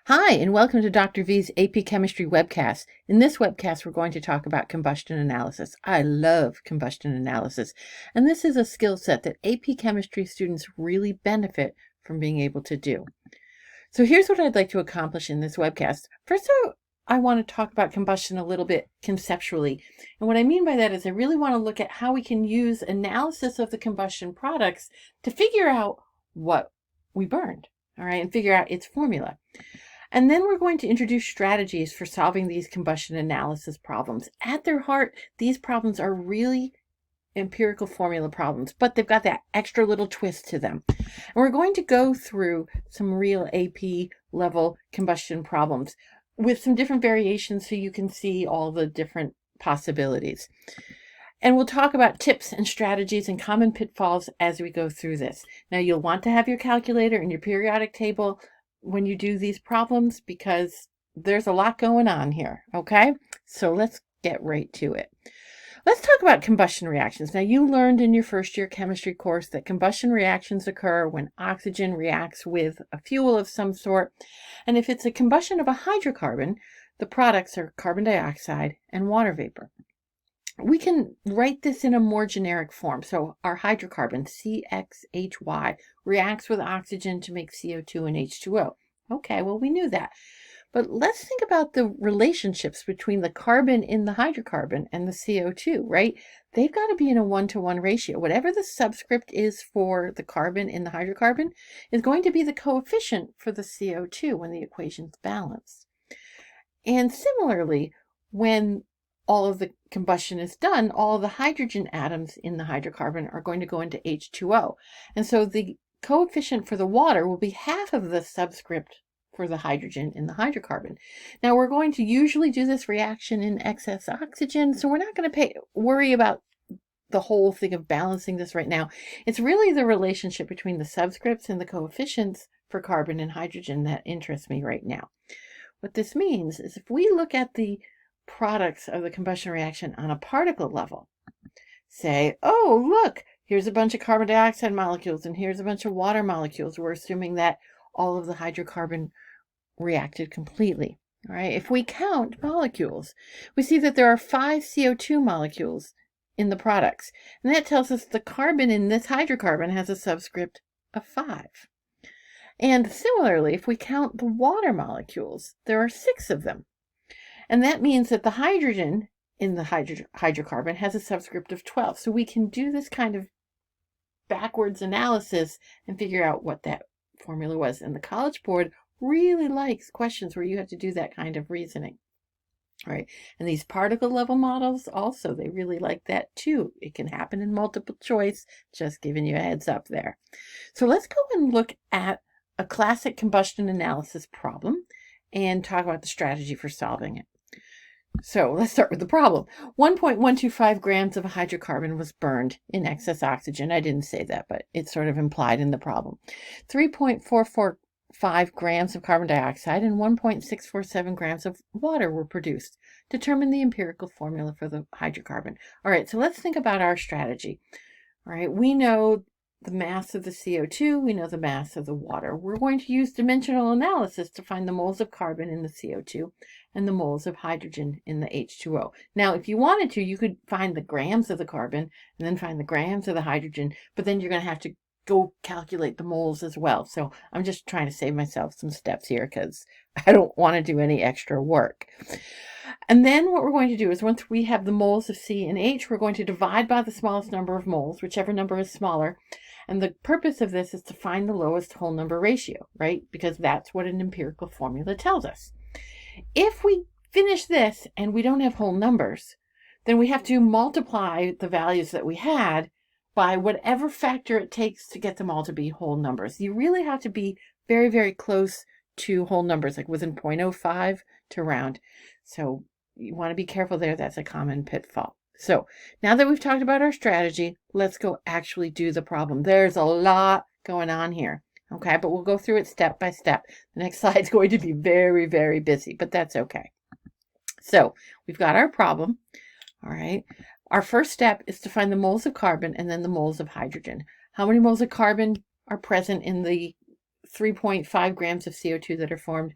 Hi, and welcome to Dr. V's AP Chemistry webcast. In this webcast, we're going to talk about combustion analysis. I love combustion analysis, and this is a skill set that AP Chemistry students really benefit from being able to do. So here's what I'd like to accomplish in this webcast. First, I want to talk about combustion a little bit conceptually. And what I mean by that is I really want to look at how we can use analysis of the combustion products to figure out what we burned, all right, and figure out its formula. And then we're going to introduce strategies for solving these combustion analysis problems. At their heart, these problems are really empirical formula problems, but they've got that extra little twist to them. And we're going to go through some real AP level combustion problems with some different variations so you can see all the different possibilities. And we'll talk about tips and strategies and common pitfalls as we go through this. Now, you'll want to have your calculator and your periodic table when you do these problems because there's a lot going on here, okay? So let's get right to it. Let's talk about combustion reactions. Now, you learned in your first year chemistry course that combustion reactions occur when oxygen reacts with a fuel of some sort. And if it's a combustion of a hydrocarbon, the products are carbon dioxide and water vapor. We can write this in a more generic form. So our hydrocarbon, CXHY, reacts with oxygen to make CO2 and H2O. Okay, well, we knew that. But let's think about the relationships between the carbon in the hydrocarbon and the CO2, right? They've got to be in a 1-to-1 ratio. Whatever the subscript is for the carbon in the hydrocarbon is going to be the coefficient for the CO2 when the equation's balanced. And similarly, when all of the combustion is done, all of the hydrogen atoms in the hydrocarbon are going to go into H2O. And so the coefficient for the water will be half of the subscript for the hydrogen in the hydrocarbon. Now, we're going to usually do this reaction in excess oxygen, so we're not going to worry about the whole thing of balancing this right now. It's really the relationship between the subscripts and the coefficients for carbon and hydrogen that interests me right now. What this means is if we look at the products of the combustion reaction on a particle level, say, oh, look, here's a bunch of carbon dioxide molecules and here's a bunch of water molecules. We're assuming that all of the hydrocarbon reacted completely. All right. If we count molecules, we see that there are 5 CO2 molecules in the products. And that tells us the carbon in this hydrocarbon has a subscript of 5. And similarly, if we count the water molecules, there are 6 of them. And that means that the hydrogen in the hydrocarbon has a subscript of 12. So we can do this kind of backwards analysis and figure out what that formula was. And the College Board really likes questions where you have to do that kind of reasoning. All right. And these particle level models also, they really like that too. It can happen in multiple choice, just giving you a heads up there. So let's go and look at a classic combustion analysis problem and talk about the strategy for solving it. So let's start with the problem. 1.125 grams of hydrocarbon was burned in excess oxygen. I didn't say that, but it's sort of implied in the problem. 3.445 grams of carbon dioxide and 1.647 grams of water were produced. Determine the empirical formula for the hydrocarbon. All right, so let's think about our strategy. All right, we know the mass of the CO2, we know the mass of the water. We're going to use dimensional analysis to find the moles of carbon in the CO2 and the moles of hydrogen in the H2O. Now, if you wanted to, you could find the grams of the carbon and then find the grams of the hydrogen, but then you're going to have to go calculate the moles as well. So I'm just trying to save myself some steps here because I don't want to do any extra work. And then what we're going to do is once we have the moles of C and H, we're going to divide by the smallest number of moles, whichever number is smaller. And the purpose of this is to find the lowest whole number ratio, right? Because that's what an empirical formula tells us. If we finish this and we don't have whole numbers, then we have to multiply the values that we had by whatever factor it takes to get them all to be whole numbers. You really have to be very, very close to whole numbers, like within 0.05 to round. So you want to be careful there. That's a common pitfall. So now that we've talked about our strategy, let's go actually do the problem. There's a lot going on here. Okay, but we'll go through it step by step. The next slide is going to be very, very busy, but that's okay. So we've got our problem. All right. Our first step is to find the moles of carbon and then the moles of hydrogen. How many moles of carbon are present in the 3.5 grams of CO2 that are formed?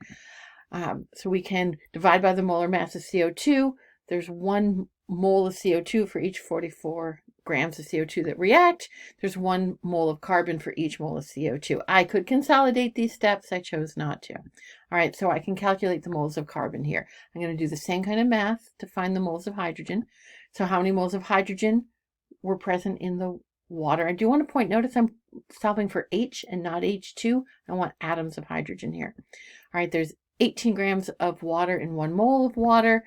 So we can divide by the molar mass of CO2. There's 1 mole of CO2 for each 44 grams of CO2 that react. There's 1 mole of carbon for each mole of CO2. I could consolidate these steps. I chose not to. All right, so I can calculate the moles of carbon here. I'm going to do the same kind of math to find the moles of hydrogen. So how many moles of hydrogen were present in the water? I do want to point, notice I'm solving for H and not H2. I want atoms of hydrogen here. All right, there's 18 grams of water in 1 mole of water.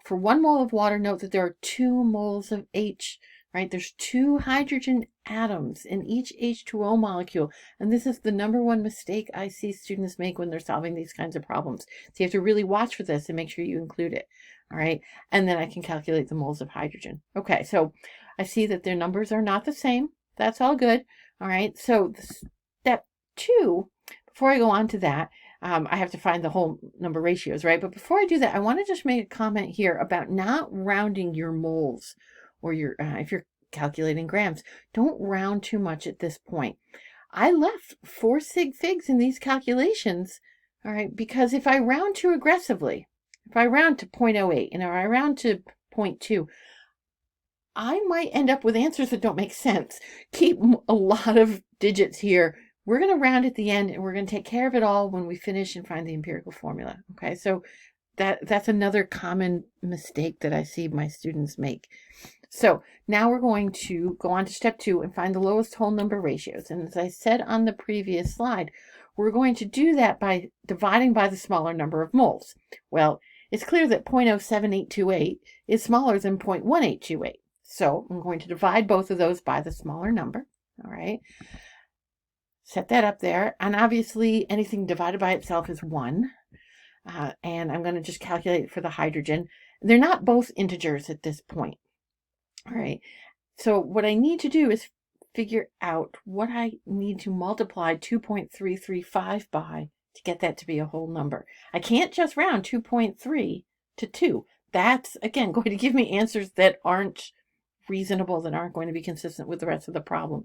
For 1 mole of water, note that there are 2 moles of H, right? There's 2 hydrogen atoms in each H2O molecule. And this is the #1 mistake I see students make when they're solving these kinds of problems. So you have to really watch for this and make sure you include it. All right. And then I can calculate the moles of hydrogen. Okay. So I see that their numbers are not the same. That's all good. All right. So step 2, before I go on to that, I have to find the whole number ratios, right? But before I do that, I want to just make a comment here about not rounding your moles, or your if you're calculating grams. Don't round too much at this point. I left 4 sig figs in these calculations, all right, because if I round too aggressively, if I round to 0.08, or I round to 0.2, I might end up with answers that don't make sense. Keep a lot of digits here. We're going to round at the end, and we're going to take care of it all when we finish and find the empirical formula. Okay, so that's another common mistake that I see my students make. So now we're going to go on to step 2 and find the lowest whole number ratios. And as I said on the previous slide, we're going to do that by dividing by the smaller number of moles. Well, it's clear that 0.07828 is smaller than 0.1828. So I'm going to divide both of those by the smaller number. All right. Set that up there. And obviously anything divided by itself is 1. And I'm going to just calculate for the hydrogen. They're not both integers at this point. All right. So what I need to do is figure out what I need to multiply 2.335 by to get that to be a whole number. I can't just round 2.3 to 2. That's, again, going to give me answers that aren't reasonable, that aren't going to be consistent with the rest of the problem.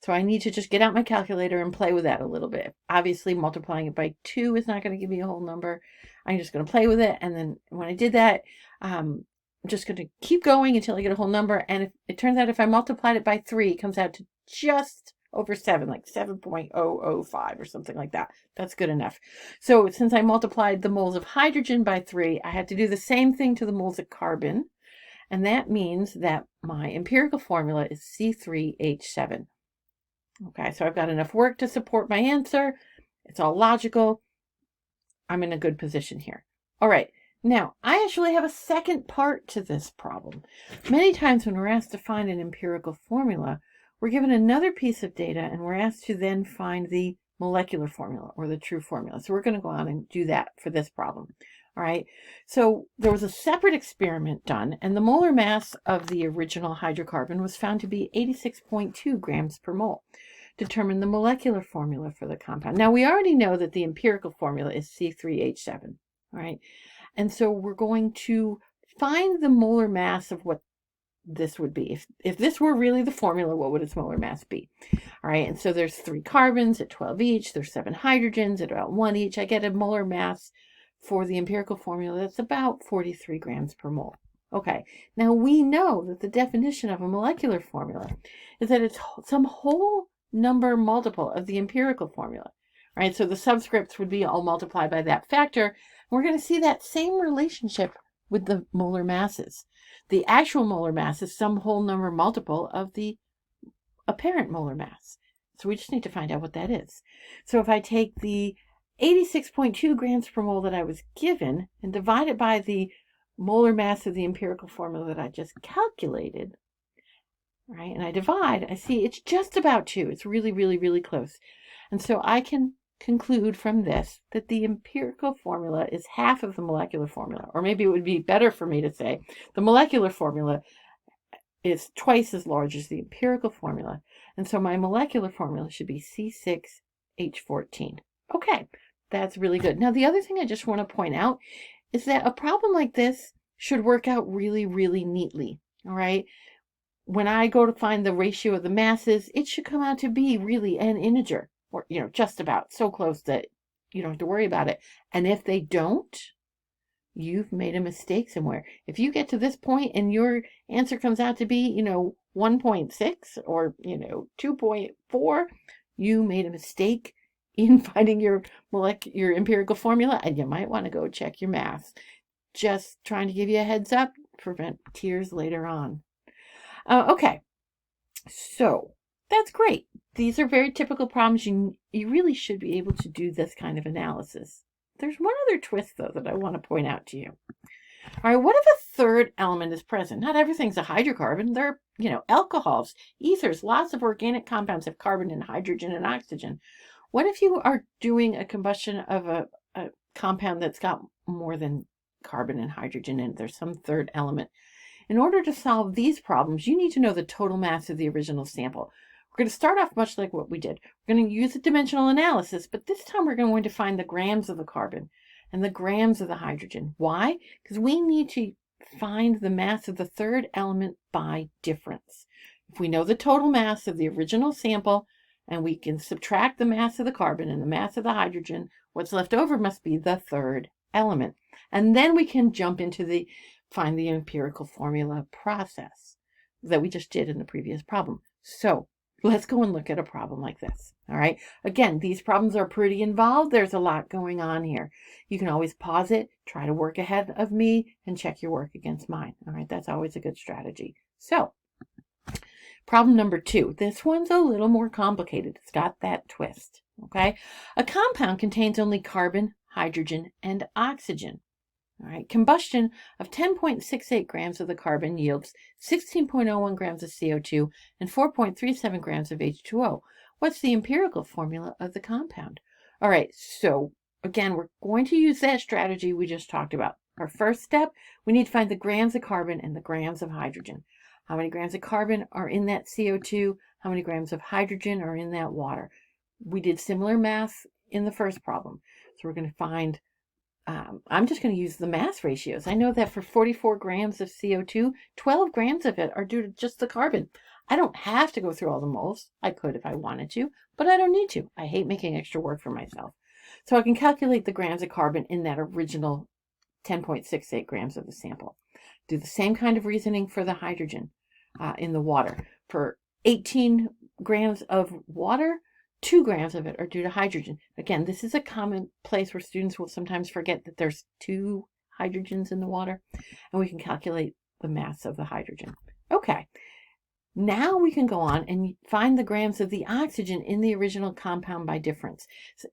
So I need to just get out my calculator and play with that a little bit. Obviously, multiplying it by 2 is not going to give me a whole number. I'm just going to play with it. And then when I did that, I'm just going to keep going until I get a whole number. And if it turns out if I multiplied it by 3, it comes out to just over 7, like 7.005 or something like that. That's good enough. So since I multiplied the moles of hydrogen by 3, I have to do the same thing to the moles of carbon. And that means that my empirical formula is C3H7. Okay, so I've got enough work to support my answer. It's all logical. I'm in a good position here. All right, now I actually have a second part to this problem. Many times when we're asked to find an empirical formula, we're given another piece of data and we're asked to then find the molecular formula or the true formula. So we're going to go on and do that for this problem. All right, so there was a separate experiment done, and the molar mass of the original hydrocarbon was found to be 86.2 grams per mole. Determine the molecular formula for the compound. Now, we already know that the empirical formula is C3H7, all right? And so we're going to find the molar mass of what this would be. If this were really the formula, what would its molar mass be? All right, and so there's 3 carbons at 12 each. There's 7 hydrogens at about 1 each. I get a molar mass for the empirical formula that's about 43 grams per mole. Okay, now we know that the definition of a molecular formula is that it's some whole number multiple of the empirical formula, right? So the subscripts would be all multiplied by that factor. We're going to see that same relationship with the molar masses. The actual molar mass is some whole number multiple of the apparent molar mass. So we just need to find out what that is. So if I take the 86.2 grams per mole that I was given and divide it by the molar mass of the empirical formula that I just calculated, right? And I divide, I see it's just about 2. It's really, really, really close. And so I can conclude from this that the empirical formula is half of the molecular formula. Or maybe it would be better for me to say the molecular formula is twice as large as the empirical formula. And so my molecular formula should be C6H14. Okay, that's really good. Now, the other thing I just want to point out is that a problem like this should work out really, really neatly, all right? When I go to find the ratio of the masses, it should come out to be really an integer, or, just about so close that you don't have to worry about it. And if they don't, you've made a mistake somewhere. If you get to this point and your answer comes out to be, 1.6 or, 2.4, you made a mistake in finding your empirical formula, and you might want to go check your math. Just trying to give you a heads up, prevent tears later on. Okay, so that's great. These are very typical problems. You really should be able to do this kind of analysis. There's one other twist, though, that I want to point out to you. All right, what if a third element is present? Not everything's a hydrocarbon. There are, alcohols, ethers, lots of organic compounds have carbon and hydrogen and oxygen. What if you are doing a combustion of a compound that's got more than carbon and hydrogen in it? There's some third element. In order to solve these problems, you need to know the total mass of the original sample. We're going to start off much like what we did. We're going to use a dimensional analysis, but this time we're going to find the grams of the carbon and the grams of the hydrogen. Why? Because we need to find the mass of the third element by difference. If we know the total mass of the original sample and we can subtract the mass of the carbon and the mass of the hydrogen, what's left over must be the third element. And then we can jump into find the empirical formula process that we just did in the previous problem. So let's go and look at a problem like this. All right. Again, these problems are pretty involved. There's a lot going on here. You can always pause it, try to work ahead of me, and check your work against mine. All right. That's always a good strategy. So problem number 2. This one's a little more complicated. It's got that twist. Okay. A compound contains only carbon, hydrogen, and oxygen. All right, combustion of 10.68 grams of the carbon yields 16.01 grams of CO2 and 4.37 grams of H2O. What's the empirical formula of the compound? All right, so again, we're going to use that strategy we just talked about. Our first step, we need to find the grams of carbon and the grams of hydrogen. How many grams of carbon are in that CO2? How many grams of hydrogen are in that water? We did similar math in the first problem. So we're going to find I'm just going to use the mass ratios. I know that for 44 grams of CO2, 12 grams of it are due to just the carbon. I don't have to go through all the moles. I could if I wanted to, but I don't need to. I hate making extra work for myself. So I can calculate the grams of carbon in that original 10.68 grams of the sample. Do the same kind of reasoning for the hydrogen in the water. For 18 grams of water, 2 grams of it are due to hydrogen. Again, this is a common place where students will sometimes forget that there's 2 hydrogens in the water, and we can calculate the mass of the hydrogen. Okay, now we can go on and find the grams of the oxygen in the original compound by difference. So,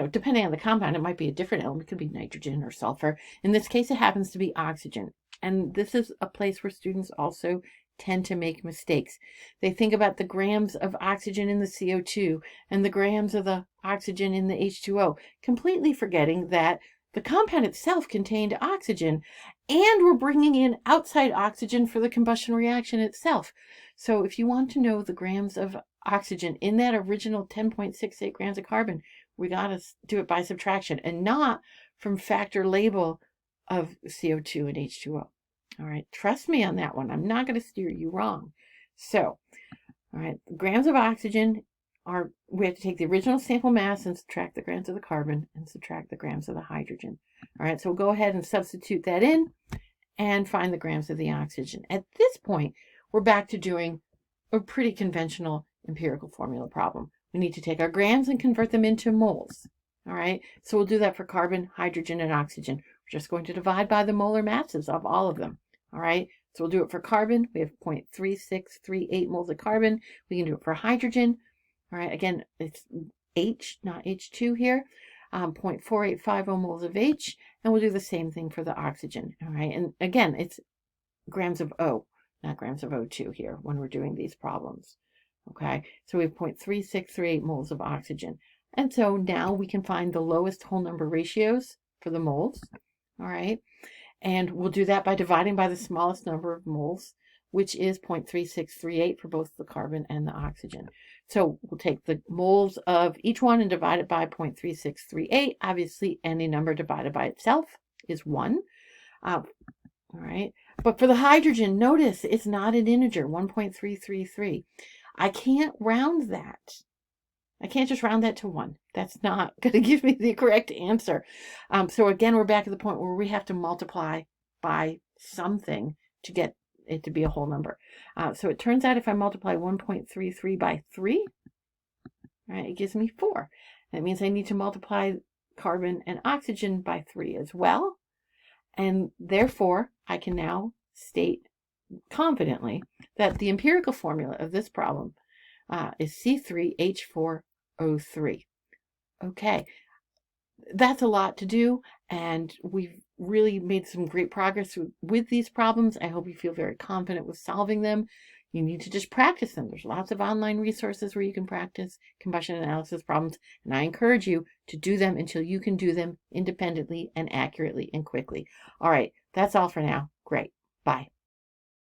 depending on the compound, it might be a different element. It could be nitrogen or sulfur. In this case, it happens to be oxygen. And this is a place where students also tend to make mistakes. They think about the grams of oxygen in the CO2 and the grams of the oxygen in the H2O, completely forgetting that the compound itself contained oxygen, and we're bringing in outside oxygen for the combustion reaction itself. So if you want to know the grams of oxygen in that original 10.68 grams of carbon, we got to do it by subtraction and not from factor label of CO2 and H2O. All right, trust me on that one. I'm not going to steer you wrong. So, all right, the grams of oxygen we have to take the original sample mass and subtract the grams of the carbon and subtract the grams of the hydrogen. All right, so we'll go ahead and substitute that in and find the grams of the oxygen. At this point, we're back to doing a pretty conventional empirical formula problem. We need to take our grams and convert them into moles. All right, so we'll do that for carbon, hydrogen, and oxygen. We're just going to divide by the molar masses of all of them. All right, so we'll do it for carbon. We have 0.3638 moles of carbon. We can do it for hydrogen. All right, again, it's H, not H2 here. 0.4850 moles of H. And we'll do the same thing for the oxygen. All right, and again, it's grams of O, not grams of O2 here when we're doing these problems. Okay, so we have 0.3638 moles of oxygen. And so now we can find the lowest whole number ratios for the moles. All right. And we'll do that by dividing by the smallest number of moles, which is 0.3638 for both the carbon and the oxygen. So we'll take the moles of each one and divide it by 0.3638. Obviously, any number divided by itself is 1. All right. But for the hydrogen, notice it's not an integer, 1.333. I can't round that. I can't just round that to 1. That's not going to give me the correct answer. So again, we're back at the point where we have to multiply by something to get it to be a whole number. So it turns out if I multiply 1.33 by 3, right, it gives me 4. That means I need to multiply carbon and oxygen by 3 as well. And therefore, I can now state confidently that the empirical formula of this problem is C3H4O3. Okay, that's a lot to do, and we've really made some great progress with these problems. I hope you feel very confident with solving them. You need to just practice them. There's lots of online resources where you can practice combustion analysis problems, and I encourage you to do them until you can do them independently and accurately and quickly. All right, that's all for now. Great. Bye.